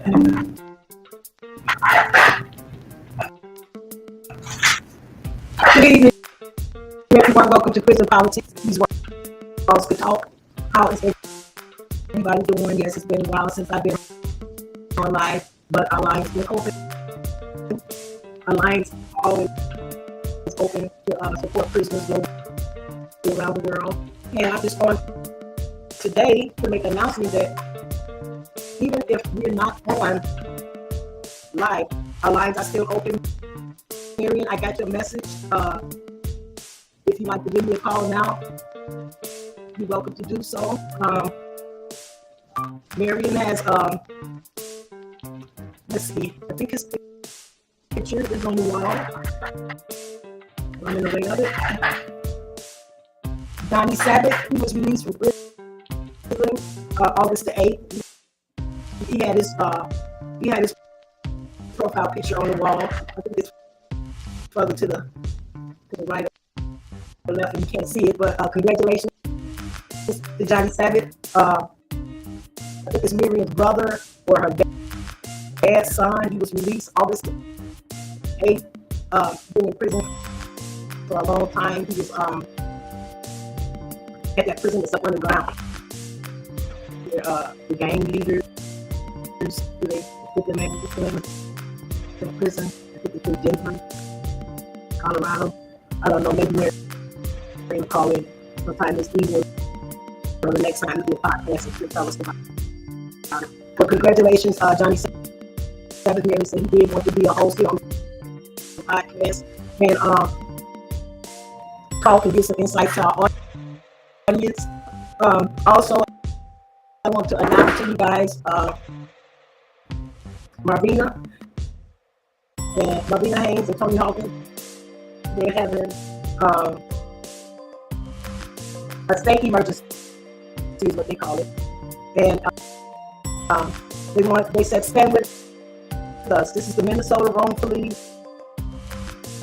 Good evening, everyone. Welcome to Prison Politics. These walls could talk. How is everybody doing? Yes, it's been a while since I've been on live, but our line's been open. Our line's always open to support prisoners around the world. And I just want today to make an announcement that even if we're not on live, our lines are still open. Marion, I got your message. If you'd like to give me a call now, you're welcome to do so. Marion has, let's see, I think his picture is on the wall. I'm in the way of it. Donnie Sabbath, who was released from prison August the 8th. He had his profile picture on the wall. I think it's further to the right or left, and you can't see it. But congratulations to Johnny Sabbath. I think it's Miriam's brother or her dad's son. He was released August 8th. Been in prison for a long time. He was at that prison that's up underground. The gang leaders, they put them in prison. I think it's in Denver, Colorado. I don't know, maybe we're going to call it sometime this evening or the next time we do a podcast and tell us about it. But congratulations, Johnny Sabbath. Mary said he did want to be a host here on the podcast and talk and give some insight to our audience. Also, I want to announce to you guys Marvina Haynes and Tony Hawkins. They're having a state emergency is what they call it, and they said stand with us. This is the Minnesota wrongfully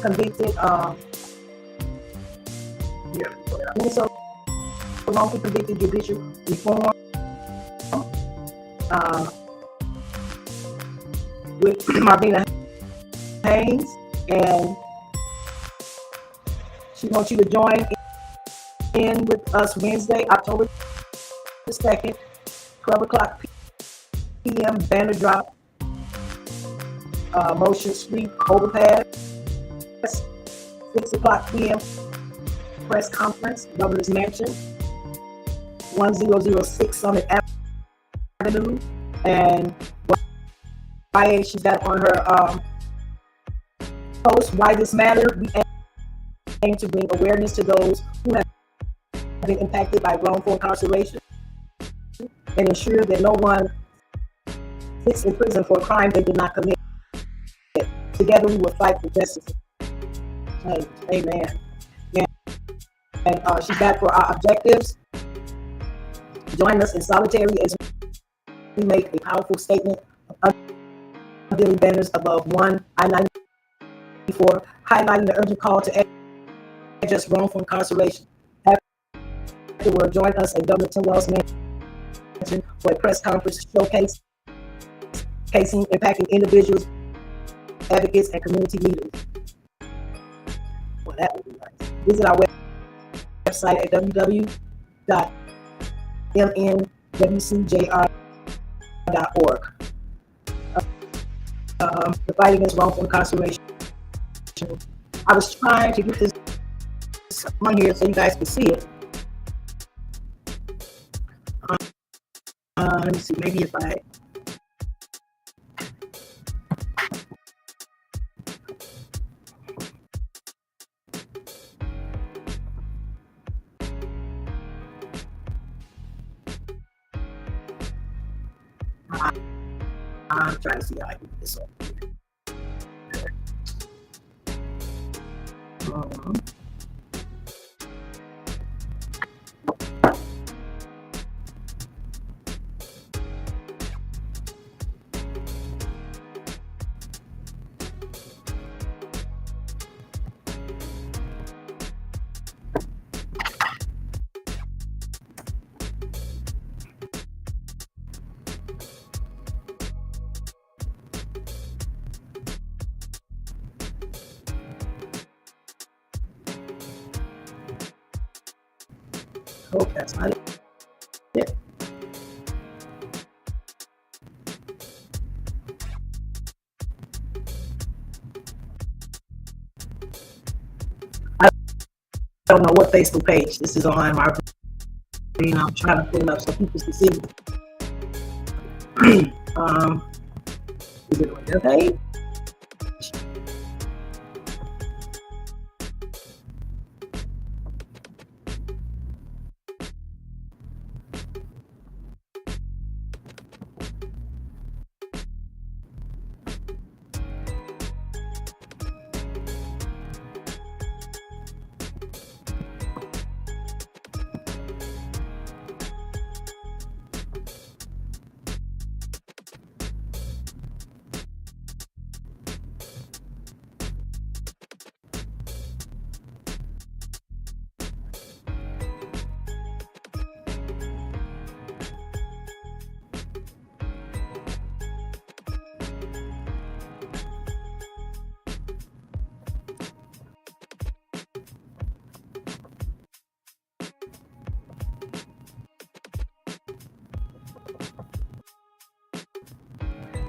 convicted Minnesota wrongfully convicted judicial reform with Marvina Haynes, and she wants you to join in with us Wednesday, October the 2nd, 12 o'clock p.m. banner drop, Motion Street overpass, 6 o'clock p.m. press conference, Governor's Mansion, 1006 Summit Avenue, and YA, she's got on her post, Why This Matter. We aim to bring awareness to those who have been impacted by wrongful incarceration and ensure that no one sits in prison for a crime they did not commit. Together we will fight for justice. Amen. And she's back for our objectives. Join us in solidarity as we make a powerful statement of unveiling banners above I-94, highlighting the urgent call to just wrongful incarceration. Afterward, join us at Governor Tim Wells Mansion for a press conference showcasing impacting individuals, advocates, and community leaders. Well, that would be nice. Visit our website at www.mnwcjr.org. The fight against wrongful incarceration. I was trying to get this on here so you guys can see it. Let me see, maybe if I'm trying to see how I can get this up. hope that's not it. I don't know what Facebook page this is on. I'm trying to pull it up so people can see. Is it on their page?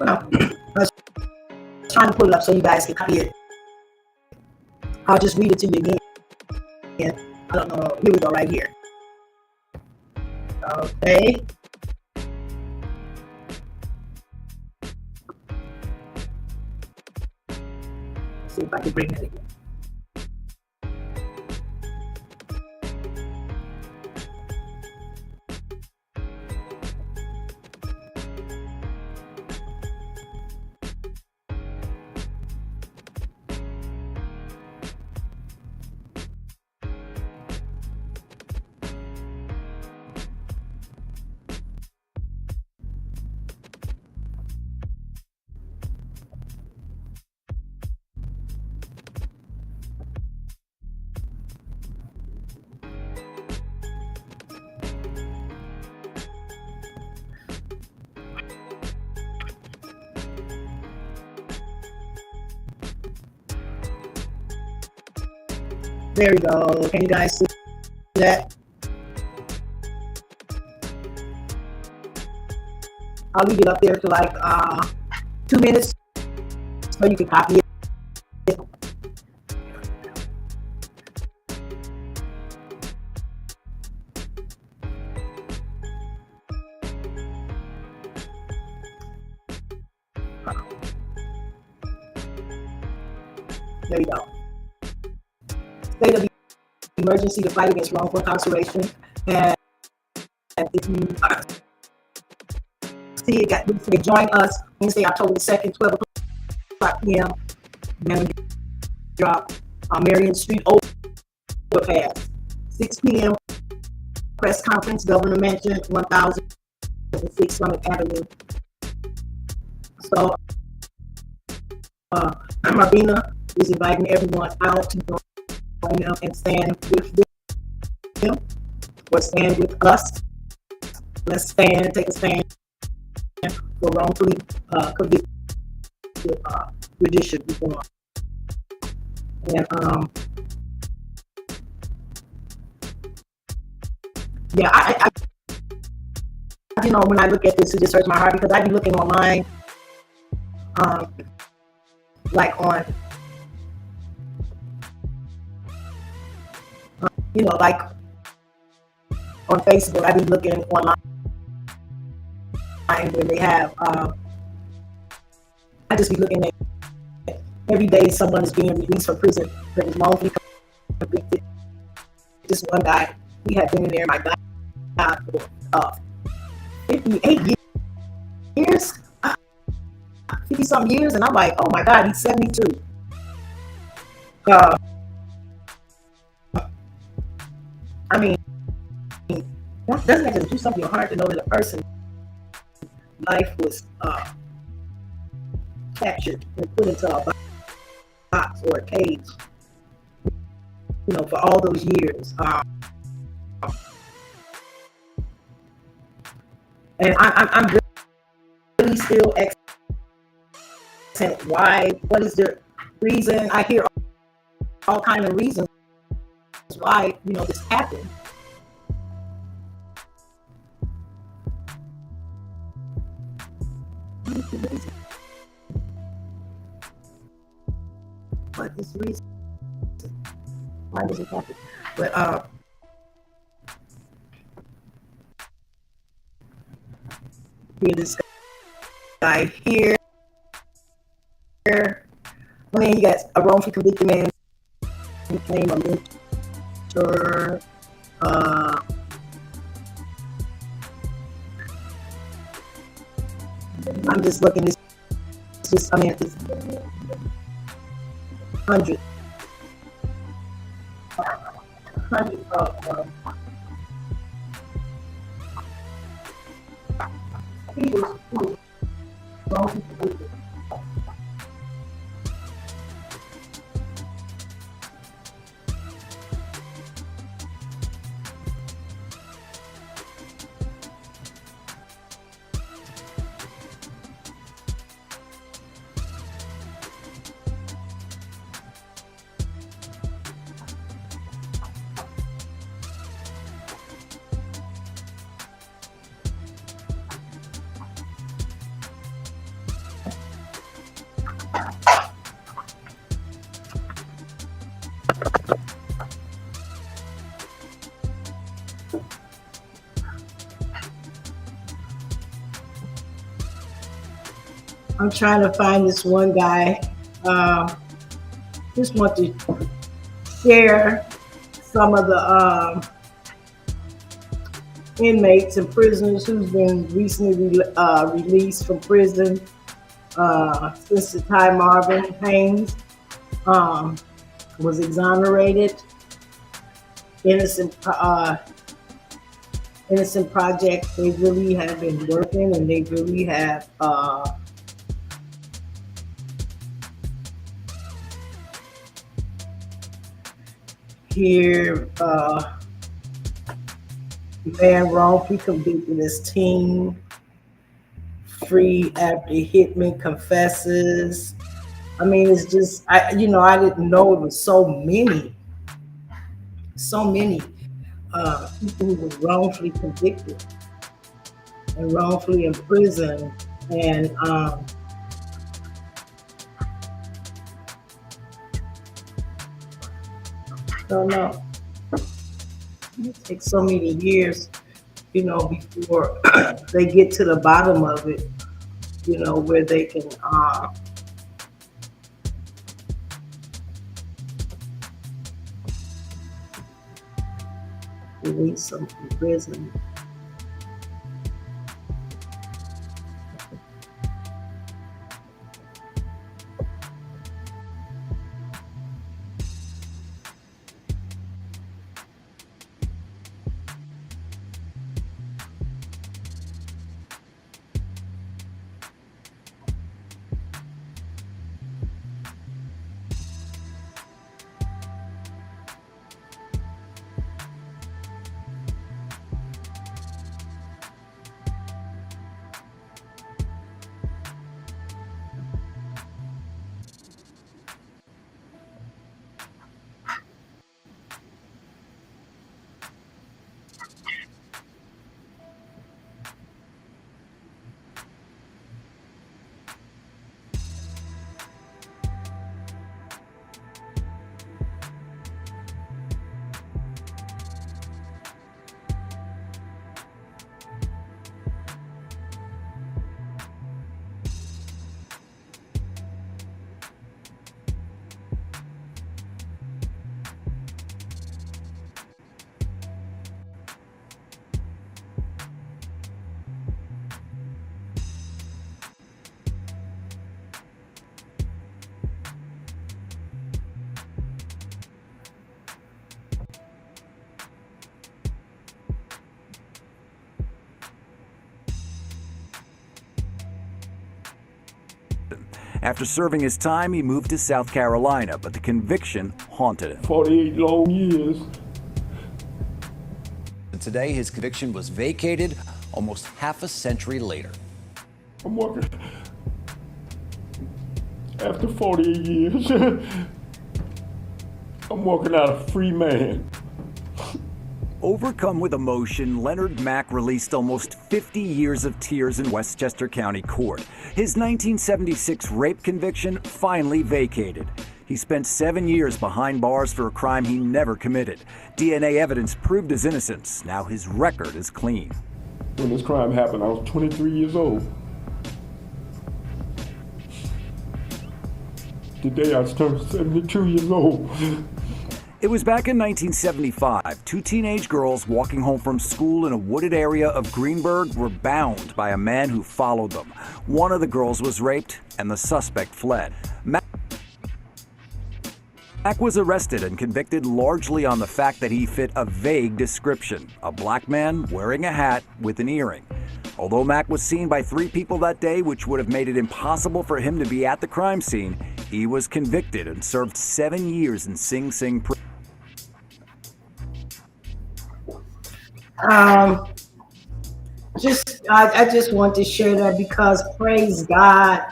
Well, I was trying to pull it up so you guys can copy it. I'll just read it to you again. I don't know. Here we go, right here. Okay. Let's see if I can bring that again. There we go. Can you guys see that? I'll leave it up there for like 2 minutes so you can copy it. There you go. State of emergency to fight against wrongful incarceration. And if you see it, join us Wednesday, October the 2nd, 12 o'clock p.m. Then we drop Marion Street overpass. 6 p.m. press conference, Governor Mansion, 1006 Summit Avenue. So, Marbina is inviting everyone out to join them and stand with them or stand with us. Let's stand, take a stand for wrongfully convicted judicial reform. And yeah, I when I look at this, it just hurts my heart because I be looking online, like on, like on Facebook, I be looking online where they have, I just be looking at every day someone is being released from prison that is wrongfully convicted. This one guy, he had been in there, my God, for 58 years, 50 some years, and I'm like, oh my God, he's 72. I mean, doesn't that just do something in your heart to know that a person's life was captured and put into a box or a cage, for all those years. And I'm really still asking why. What is the reason? I hear all kind of reasons why this happened. What is the reason? Why does it happen? But here, this guy here. I mean, you got a wrongfully convicted man who became a mentor. I'm just looking. It's just, I mean, it's 100 of people who wrongfully convicted. I'm trying to find this one guy. Just want to share some of the inmates and prisoners who's been recently released from prison since the time Marvin Haynes was exonerated. Innocent Project, they really have been working, and they really have here man wrongfully convicted as teen, free after hitman confesses. I mean, it's just, I didn't know it was so many people who were wrongfully convicted and wrongfully imprisoned, and don't know. It takes so many years, before they get to the bottom of it, where they can release them from prison. After serving his time, he moved to South Carolina, but the conviction haunted him. 48 long years. Today, his conviction was vacated almost half a century later. I'm working. After 48 years, I'm walking out a free man. Overcome with emotion, Leonard Mack released almost 50 years of tears in Westchester County Court. His 1976 rape conviction finally vacated. He spent 7 years behind bars for a crime he never committed. DNA evidence proved his innocence. Now his record is clean. When this crime happened, I was 23 years old. Today I turned 72 years old. It was back in 1975. Two teenage girls walking home from school in a wooded area of Greenburgh were bound by a man who followed them. One of the girls was raped, and the suspect fled. Mack was arrested and convicted largely on the fact that he fit a vague description: a black man wearing a hat with an earring. Although Mack was seen by 3 people that day, which would have made it impossible for him to be at the crime scene, he was convicted and served 7 years in Sing Sing prison. I just want to share that because, praise God,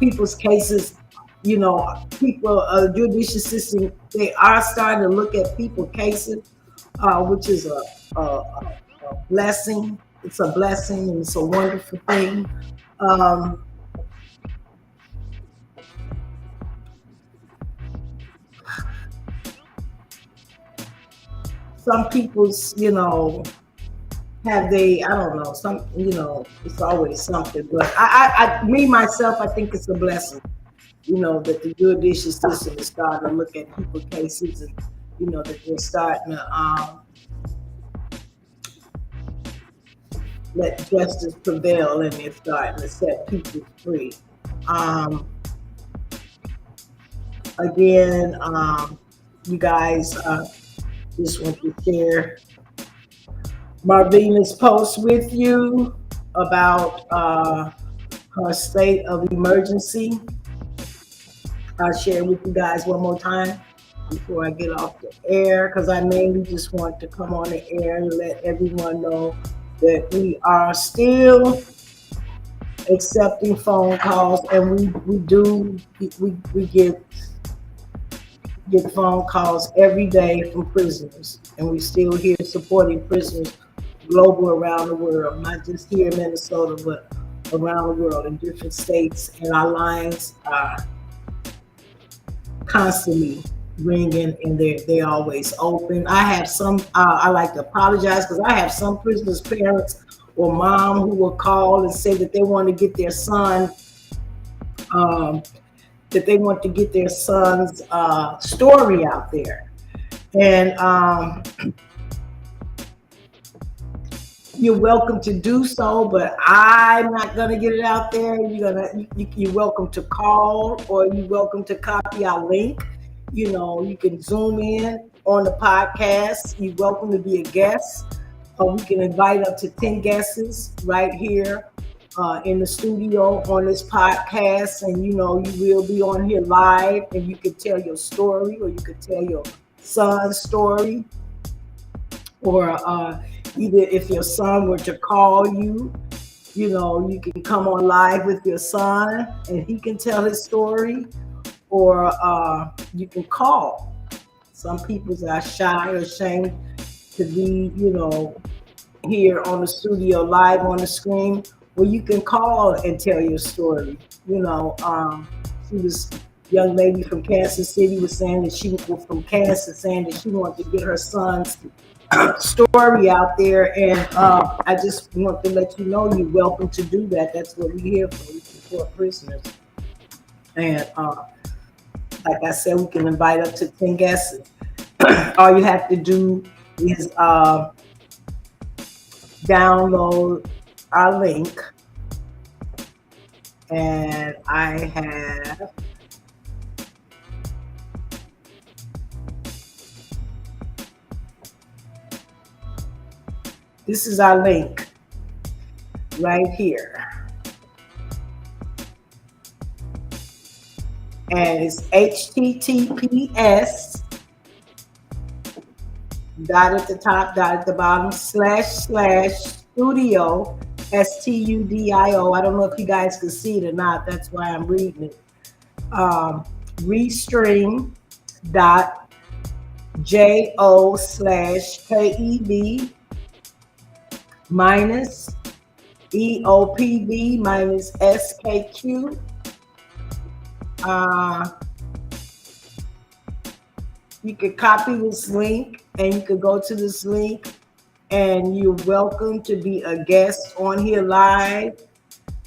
people's cases, people, judicial system, they are starting to look at people's cases, which is a blessing. It's a blessing and it's a wonderful thing. Some people's, have they, I don't know, some, it's always something, but me, myself, I think it's a blessing, that the judicial system is starting to look at people's cases and, that they're starting to let justice prevail and they're starting to set people free. Again, you guys, just want to share Marvina's post with you about her state of emergency. I'll share with you guys one more time before I get off the air, because I mainly just want to come on the air and let everyone know that we are still accepting phone calls, and we get phone calls every day from prisoners, and we still here supporting prisoners global around the world, not just here in Minnesota, but around the world in different states, and our lines are constantly ringing and they're always open. I have some, I like to apologize because I have some prisoners' parents or mom who will call and say that they want to get their son, story out there. And you're welcome to do so, but I'm not gonna get it out there. You're welcome to call, or you're welcome to copy our link. You can zoom in on the podcast. You're welcome to be a guest. We can invite up to 10 guests right here in the studio on this podcast. And, you will be on here live, and you can tell your story, or you could tell your son's story. Or either if your son were to call you, you can come on live with your son and he can tell his story. Or you can call. Some people are shy or ashamed to be, here on the studio live on the screen. Well, you can call and tell your story. She was young lady from Kansas City was saying that she was from Kansas, saying that she wanted to get her son's story out there. And I just want to let you know you're welcome to do that. That's what we're here for. We support prisoners. And like I said, we can invite up to 10 guests. All you have to do is download our link. And I have this is our link right here. And it's https dot at the top, dot at the bottom, / studio, studio. I don't know if you guys can see it or not. That's why I'm reading it. Restream dot JO/KEB minus EOPB minus SKQ. You could copy this link and you could go to this link, and you're welcome to be a guest on here live.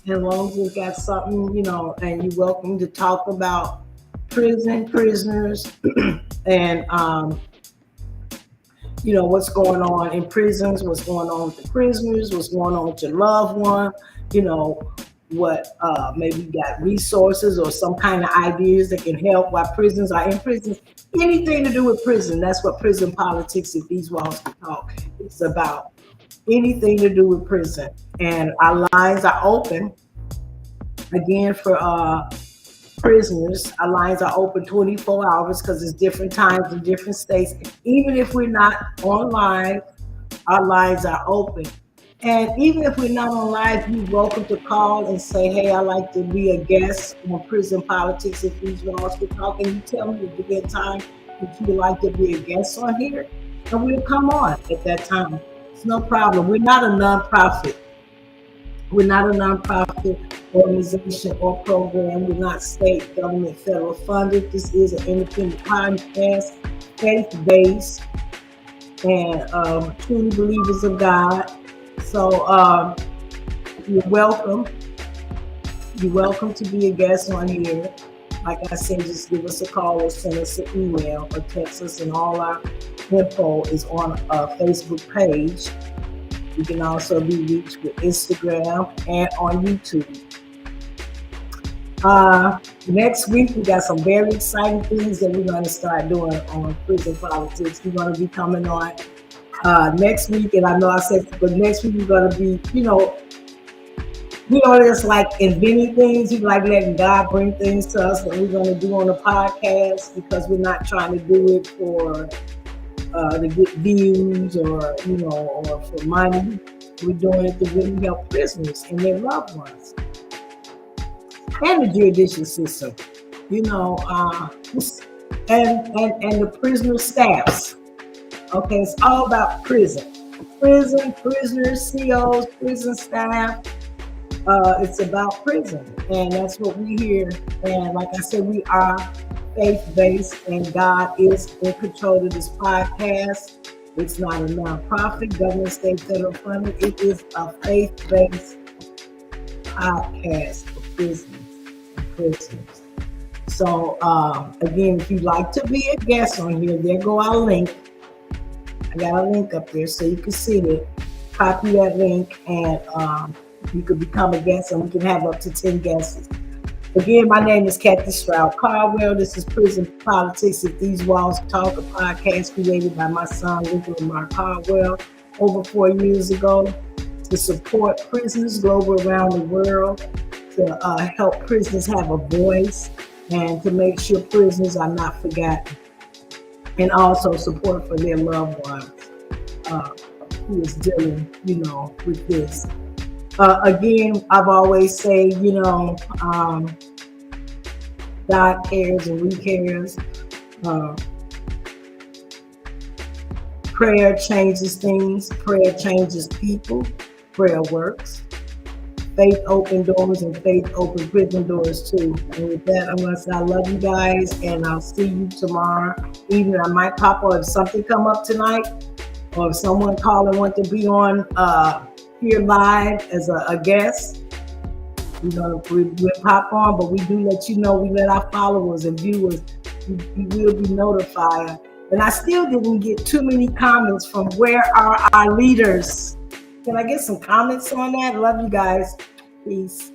As long as you got something, and you're welcome to talk about prisoners, and what's going on in prisons, what's going on with the prisoners, what's going on with your loved one, what maybe you got resources or some kind of ideas that can help while prisons are in prisons. Anything to do with prison. That's what Prison Politics If These Walls Could Talk. It's about anything to do with prison. And our lines are open again for prisoners. Our lines are open 24 hours because it's different times in different states. Even if we're not on live, our lines are open. And even if we're not on live, you're welcome to call and say, hey, I'd like to be a guest on Prison Politics If These Walls Could Talk. And you tell me at the good time that you would like to be a guest on here, and we'll come on at that time. It's no problem. We're not a nonprofit. We're not a nonprofit organization or program. We're not state, government, federal funded. This is an independent podcast, faith-based, and truly believers of God. So you're welcome. You're welcome to be a guest on here. Like I said, just give us a call or send us an email or text us, and all our info is on our Facebook page. You can also be reached with Instagram and on YouTube. Next week, we got some very exciting things that we're going to start doing on Prison Politics. We're going to be coming on next week, and I know I said, but next week we're going to be, just like inventing things. We like letting God bring things to us that we're going to do on the podcast, because we're not trying to do it for to get views or for money. We're doing it to really help prisoners and their loved ones and the judicial system, and the prisoner staffs. Okay, it's all about prisoners, COs, prison staff. It's about prison, and that's what we hear. And like I said, we are faith-based, and God is in control of this podcast. It's not a nonprofit, government, state, federal funded. It is a faith-based podcast for prisoners and prisoners. So again, if you'd like to be a guest on here, there go our link. I got a link up there so you can see it. Copy that link, and you could become a guest, and we can have up to 10 guests. Again, my name is Kathy Stroud Caldwell. This is Prison Politics If These Walls Talk, a podcast created by my son, Lincoln Lamar Caldwell, over 4 years ago, to support prisoners global around the world, to help prisoners have a voice, and to make sure prisoners are not forgotten, and also support for their loved ones who is dealing, with this. Again, I've always say, God cares and we cares. Prayer changes things. Prayer changes people. Prayer works. Faith open doors, and faith open prison doors too. And with that, I'm going to say I love you guys, and I'll see you tomorrow evening. I might pop on if something come up tonight, or if someone call and want to be on here live as a guest. We'll pop on, but we do let you know. We let our followers and viewers, you will be notified. And I still didn't get too many comments from where are our leaders. Can I get some comments on that? Love you guys. Peace.